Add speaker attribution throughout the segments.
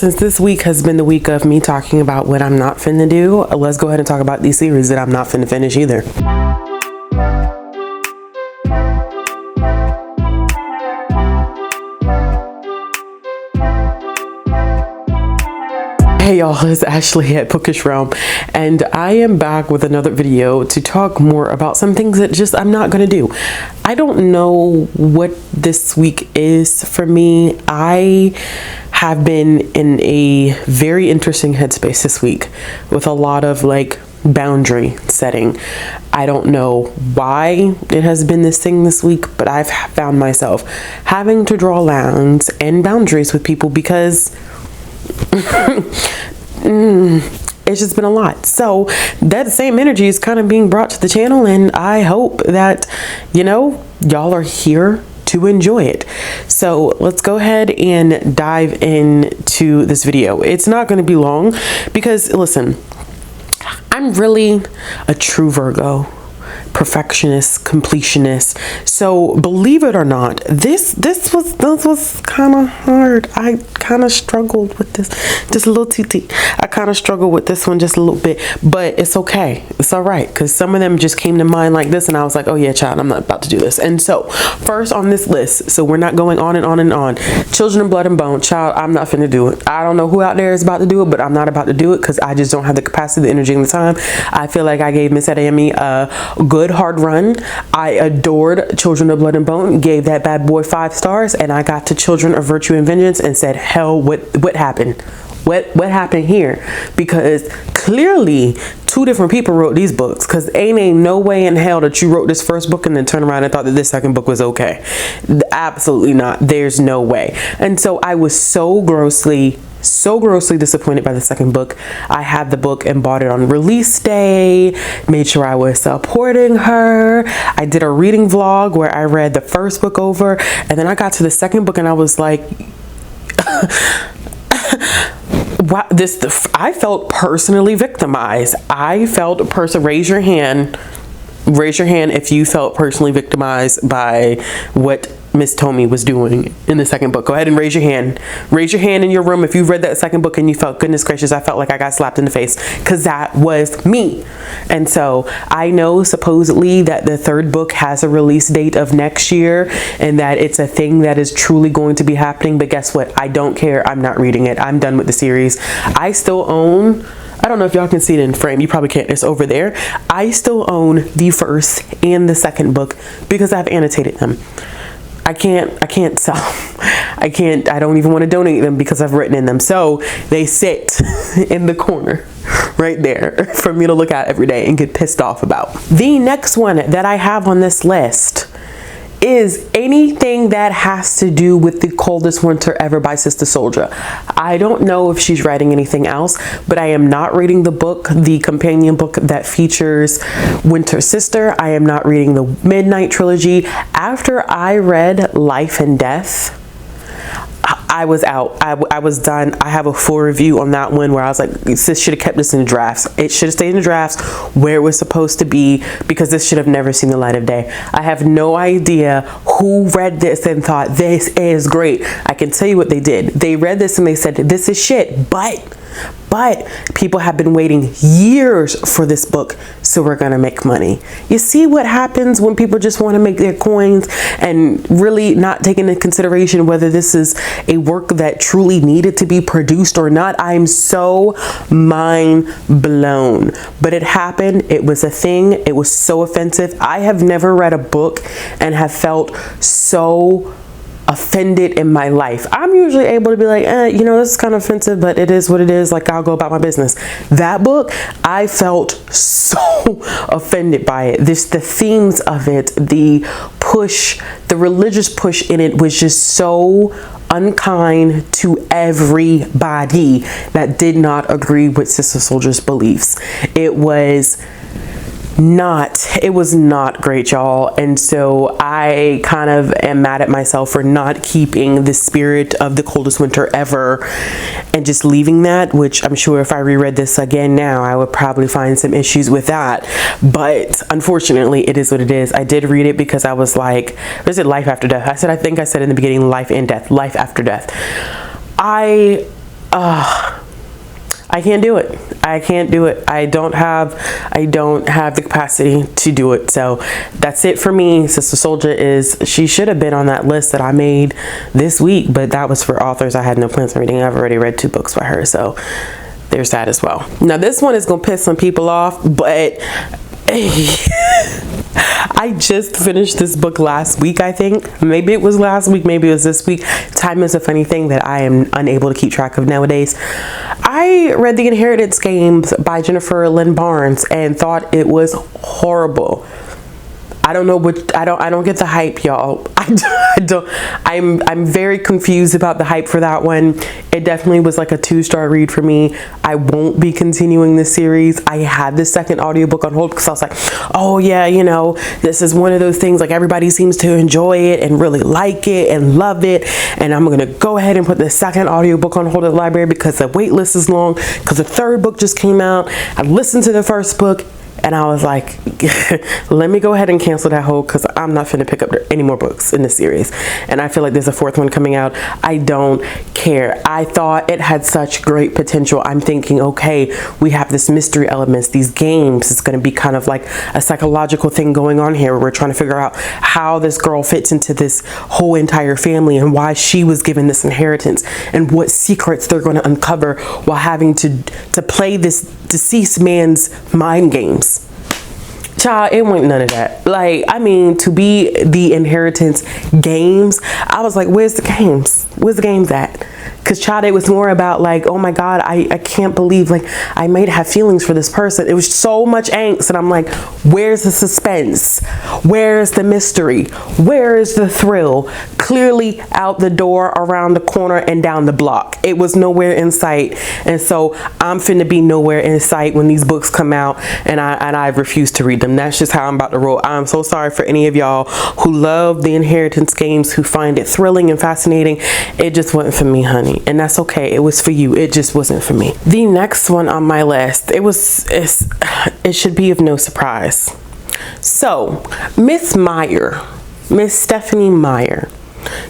Speaker 1: since this week has been the week of me talking about what I'm not finna do, let's go ahead and talk about these series that I'm not finna finish either. Hey y'all, it's Ashley at Bookishrealm, and I am back with another video to talk more about some things that just I'm not gonna do. I don't know what this week is for me. I have been in a very interesting headspace this week with a lot of like boundary setting. I don't know why it has been this thing this week, but I've found myself having to draw lines and boundaries with people because it's just been a lot. So that same energy is kind of being brought to the channel, and I hope that y'all are here to enjoy it. So let's go ahead and dive into this video. It's not going to be long because listen, I'm really a true Virgo, perfectionist, completionist. So believe it or not, this was kind of hard. I kind of struggled with this, just a little TT. I kind of struggled with this one just a little bit, but it's okay. It's all right, because some of them just came to mind like this, and I was like, oh yeah, child, I'm not about to do this. And so first on this list, so we're not going on and on and on, Children of Blood and Bone. Child, I'm not finna do it. I don't know who out there is about to do it, but I'm not about to do it because I just don't have the capacity, the energy, and the time. I feel like I gave Miss Amy a good hard run. I adored Children of Blood and Bone, gave that bad boy 5 stars, and I got to Children of Virtue and Vengeance and said, hell, what happened? What happened here? Because clearly 2 different people wrote these books, because ain't no way in hell that you wrote this first book and then turn around and thought that this second book was okay. Absolutely not. There's no way. And so I was so grossly disappointed by the second book. I had the book and bought it on release day, made sure I was supporting her. I did a reading vlog where I read the first book over, and then I got to the second book and I was like, wow, I felt personally victimized. I felt raise your hand if you felt personally victimized by what Miss Tommy was doing in the second book. Go ahead and raise your hand. Raise your hand in your room if you read that second book and you felt, goodness gracious, I felt like I got slapped in the face, because that was me. And so I know supposedly that the third book has a release date of next year and that it's a thing that is truly going to be happening. But guess what? I don't care. I'm not reading it. I'm done with the series. I still own, I don't know if y'all can see it in frame. You probably can't. It's over there. I still own the first and the second book because I've annotated them. I can't sell them. I don't even want to donate them because I've written in them. So they sit in the corner right there for me to look at every day and get pissed off about. The next one that I have on this list is anything that has to do with The Coldest Winter Ever by Sister Souljah. I don't know if she's writing anything else, but I am not reading the book, the companion book that features Winter Sister. I am not reading the Midnight Trilogy. After I read Life and Death, I was out. I was done. I have a full review on that one where I was like, this should have kept this in the drafts. It should have stayed in the drafts where it was supposed to be, because this should have never seen the light of day. I have no idea who read this and thought this is great. I can tell you what they did. They read this and they said, this is shit, but people have been waiting years for this book, so we're gonna make money. You see what happens when people just want to make their coins and really not taking into consideration whether this is a work that truly needed to be produced or not. I'm so mind blown, but it happened. It was a thing. It was so offensive. I have never read a book and have felt so offended in my life. I'm usually able to be like, this is kind of offensive, but it is what it is. Like, I'll go about my business. That book, I felt so offended by it. The themes of it, the push, the religious push in it was just so unkind to everybody that did not agree with Sister Souljah's beliefs. It was not great, y'all. And so I kind of am mad at myself for not keeping the spirit of The Coldest Winter Ever and just leaving that, which I'm sure if I reread this again now, I would probably find some issues with that. But unfortunately, it is what it is. I did read it because I was like, is it Life After Death? I think I said in the beginning, Life and Death, Life After Death. I can't do it. I can't do it. I don't have the capacity to do it. So that's it for me. Sister Souljah she should have been on that list that I made this week, but that was for authors I had no plans on reading. I've already read 2 books by her, so there's that as well. Now this one is gonna piss some people off, but I just finished this book last week, I think. Maybe it was last week, maybe it was this week. Time is a funny thing that I am unable to keep track of nowadays. I read The Inheritance Games by Jennifer Lynn Barnes and thought it was horrible. I don't know what, I don't get the hype, y'all. I'm very confused about the hype for that one. It definitely was like a 2-star read for me. I won't be continuing this series. I had the second audiobook on hold because I was like, oh yeah, you know, this is one of those things, like everybody seems to enjoy it and really like it and love it. And I'm gonna go ahead and put the second audiobook on hold at the library because the wait list is long, because the 3rd book just came out. I listened to the 1st book and I was like, let me go ahead and cancel that hold because I'm not finna pick up any more books in this series. And I feel like there's a 4th one coming out. I don't care. I thought it had such great potential. I'm thinking, okay, we have this mystery elements, these games. It's going to be kind of like a psychological thing going on here where we're trying to figure out how this girl fits into this whole entire family and why she was given this inheritance and what secrets they're going to uncover while having to play this deceased man's mind games. Child, it wasn't none of that. Like, I mean, to be the Inheritance Games, I was like, where's the games? Where's the games at? Because, child, it was more about like, oh my God, I can't believe, like, I might have feelings for this person. It was so much angst. And I'm like, where's the suspense? Where's the mystery? Where is the thrill? Clearly out the door, around the corner, and down the block. It was nowhere in sight. And so I'm finna be nowhere in sight when these books come out, and I refuse to read them. That's just how I'm about to roll. I'm so sorry for any of y'all who love the Inheritance Games, who find it thrilling and fascinating. It just wasn't for me, honey. And that's okay. It was for you. It just wasn't for me. The next one on my list, it should be of no surprise. So Miss Stephenie Meyer,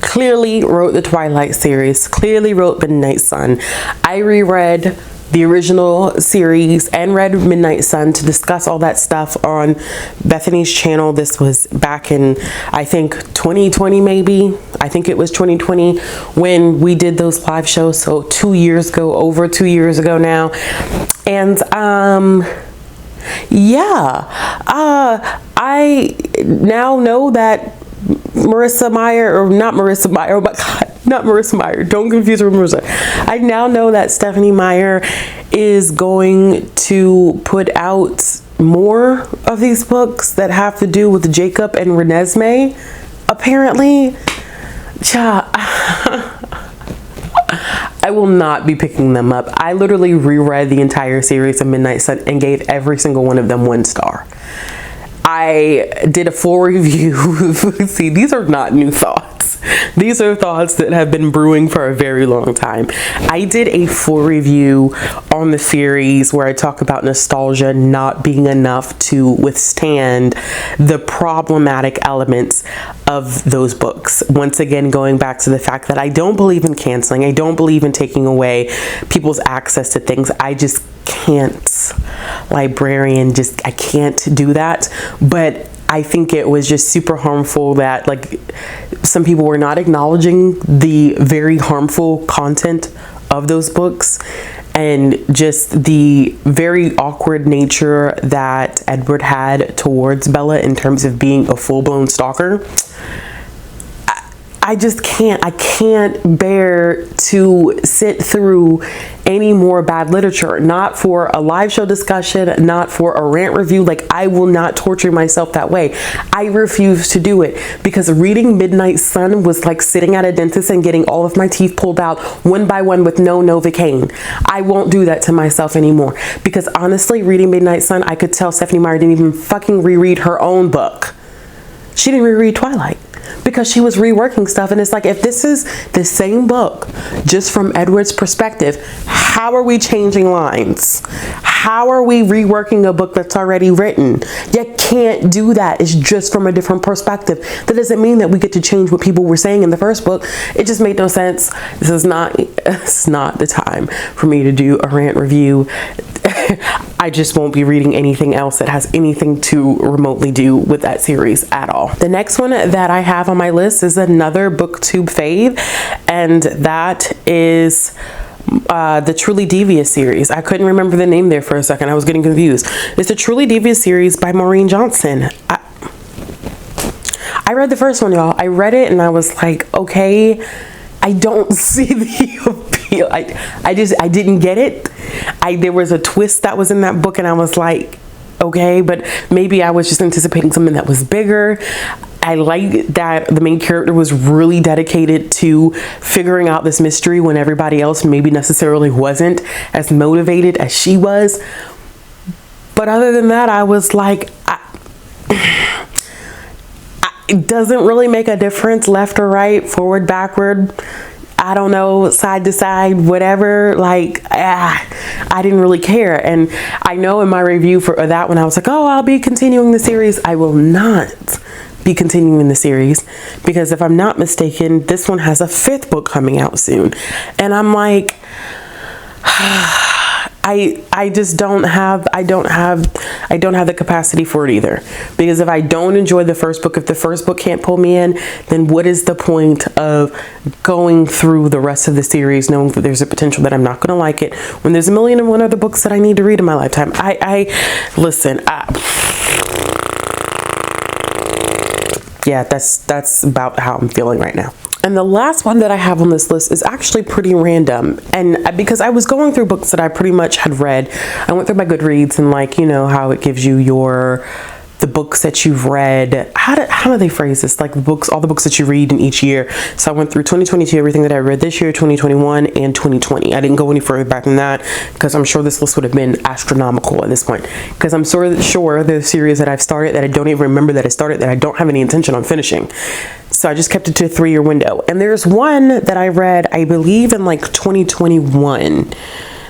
Speaker 1: clearly wrote the Twilight series, clearly wrote Midnight Sun. I reread the original series and read Midnight Sun to discuss all that stuff on Bethany's channel. This was back in, I think, 2020 maybe. I think it was 2020 when we did those live shows. So 2 years ago, over 2 years ago now. And yeah, I now know that Marissa Meyer, or not Marissa Meyer, oh my God, not Marissa Meyer, don't confuse her with Marissa. I now know that Stephenie Meyer is going to put out more of these books that have to do with Jacob and Renesmee, apparently. I will not be picking them up. I literally reread the entire series of Midnight Sun and gave every single one of them 1 star. I did a full review. See, these are not new thoughts. These are thoughts that have been brewing for a very long time. I did a full review on the series where I talk about nostalgia not being enough to withstand the problematic elements of those books. Once again, going back to the fact that I don't believe in canceling. I don't believe in taking away people's access to things. I just can't. Librarian, I can't do that. But I think it was just super harmful that like some people were not acknowledging the very harmful content of those books, and just the very awkward nature that Edward had towards Bella in terms of being a full-blown stalker. I just can't. I can't bear to sit through any more bad literature. Not for a live show discussion, not for a rant review. Like, I will not torture myself that way. I refuse to do it, because reading Midnight Sun was like sitting at a dentist and getting all of my teeth pulled out one by one with no Novocaine. I won't do that to myself anymore, because honestly, reading Midnight Sun, I could tell Stephenie Meyer didn't even fucking reread her own book. She didn't reread Twilight, because she was reworking stuff. And it's like, if this is the same book just from Edward's perspective, how are we changing lines? how are we reworking a book that's already written? You can't do that. It's just from a different perspective. That doesn't mean that we get to change what people were saying in the first book. It just made no sense. It's not the time for me to do a rant review. I just won't be reading anything else that has anything to remotely do with that series at all. The next one that I have on my list is another BookTube fave, and that is the Truly Devious series. I couldn't remember the name there for a second. I was getting confused. It's the Truly Devious series by Maureen Johnson. I read the first one, y'all. I read it and I was like, okay, I don't see the appeal. I didn't get it. There was a twist that was in that book and I was like, okay, but maybe I was just anticipating something that was bigger. I liked that the main character was really dedicated to figuring out this mystery when everybody else maybe necessarily wasn't as motivated as she was. But other than that, I was like, it doesn't really make a difference left or right, forward, backward. I don't know, side to side, whatever. Like, I didn't really care. And I know in my review for that one, I was like, oh, I'll be continuing the series. I will not be continuing the series because if I'm not mistaken, this one has a 5th book coming out soon. And I'm like, I just don't have the capacity for it either. Because if I don't enjoy the first book, if the first book can't pull me in, then what is the point of going through the rest of the series knowing that there's a potential that I'm not going to like it when there's 1,000,001 other books that I need to read in my lifetime? Yeah, that's about how I'm feeling right now. And the last one that I have on this list is actually pretty random. And because I was going through books that I pretty much had read, I went through my Goodreads and like, you know, how it gives you the books that you've read. How do they phrase this? Like all the books that you read in each year. So I went through 2022, everything that I read this year, 2021 and 2020. I didn't go any further back than that because I'm sure this list would have been astronomical at this point. Because I'm sure there's a series that I've started that I don't even remember that I started that I don't have any intention on finishing. So I just kept it to a 3-year window. And there's one that I read, I believe in like 2021.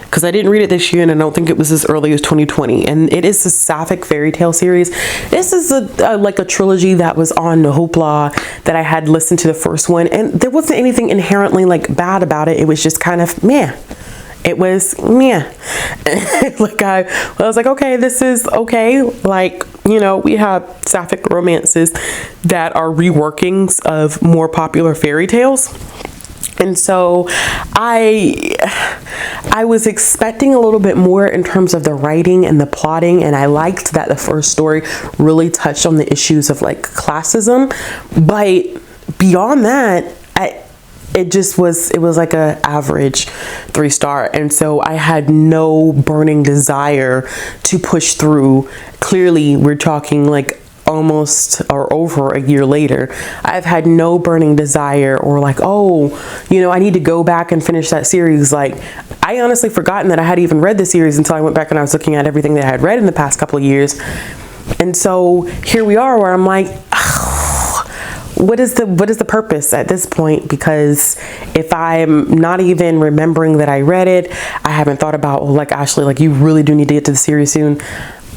Speaker 1: Because I didn't read it this year and I don't think it was as early as 2020. And it is the Sapphic fairy tale series. This is like a trilogy that was on Hoopla that I had listened to the first one. And there wasn't anything inherently like bad about it. It was just kind of meh. It was meh. Like I was like, okay, this is okay. Like, you know, we have Sapphic romances that are reworkings of more popular fairy tales. And so I was expecting a little bit more in terms of the writing and the plotting. And I liked that the first story really touched on the issues of like classism. But beyond that, it was like a average 3-star. And so I had no burning desire to push through. Clearly, we're talking like almost or over a year later. I've had no burning desire or like, oh, you know, I need to go back and finish that series. Like, I honestly forgotten that I had even read the series until I went back and I was looking at everything that I had read in the past couple of years. And so here we are where I'm like, what is the purpose at this point? Because if I'm not even remembering that I read it, I haven't thought about, well, like, Ashley, like, you really do need to get to the series soon.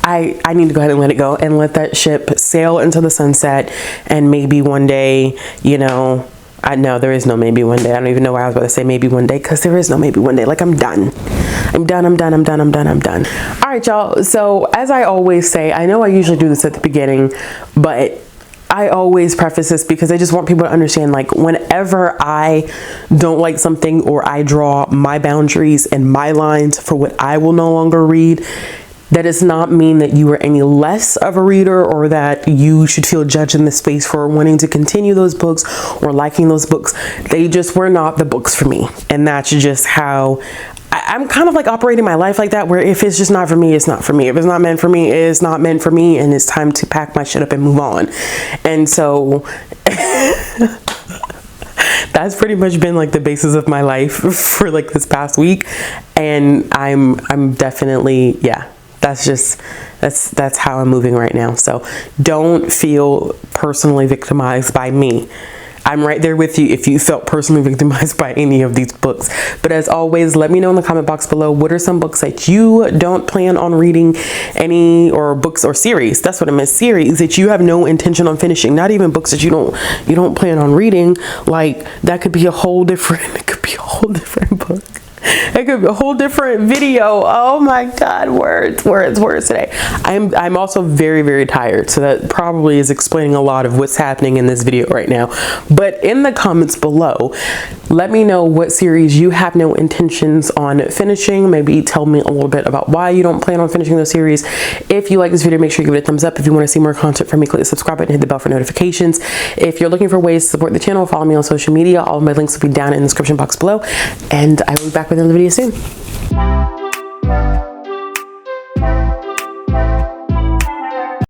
Speaker 1: I need to go ahead and let it go and let that ship sail into the sunset. And maybe one day, you know, I know there is no maybe one day. I don't even know why I was about to say maybe one day, because there is no maybe one day. Like, I'm done. I'm done. All right, y'all. So as I always say, I know I usually do this at the beginning, but I always preface this because I just want people to understand, like, whenever I don't like something or I draw my boundaries and my lines for what I will no longer read, that does not mean that you are any less of a reader or that you should feel judged in this space for wanting to continue those books or liking those books. They just were not the books for me. And that's just how I'm kind of like operating my life like that, where if it's just not for me, it's not for me. If it's not meant for me, it's not meant for me. And it's time to pack my shit up and move on. And so that's pretty much been like the basis of my life for like this past week. And I'm definitely, yeah. That's how I'm moving right now. So don't feel personally victimized by me. I'm right there with you if you felt personally victimized by any of these books. But as always, let me know in the comment box below, what are some books that you don't plan on reading, or books or series, that's what I meant, series that you have no intention on finishing, not even books that you don't plan on reading. Like, that could be a whole different, it could be a whole different book. It could be a whole different video. Oh my God, words today. I'm also very, very tired. So that probably is explaining a lot of what's happening in this video right now. But in the comments below, let me know what series you have no intentions on finishing. Maybe tell me a little bit about why you don't plan on finishing those series. If you like this video, make sure you give it a thumbs up. If you want to see more content from me, click the subscribe button and hit the bell for notifications. If you're looking for ways to support the channel, follow me on social media. All of my links will be down in the description box below. And I will be back with another video soon.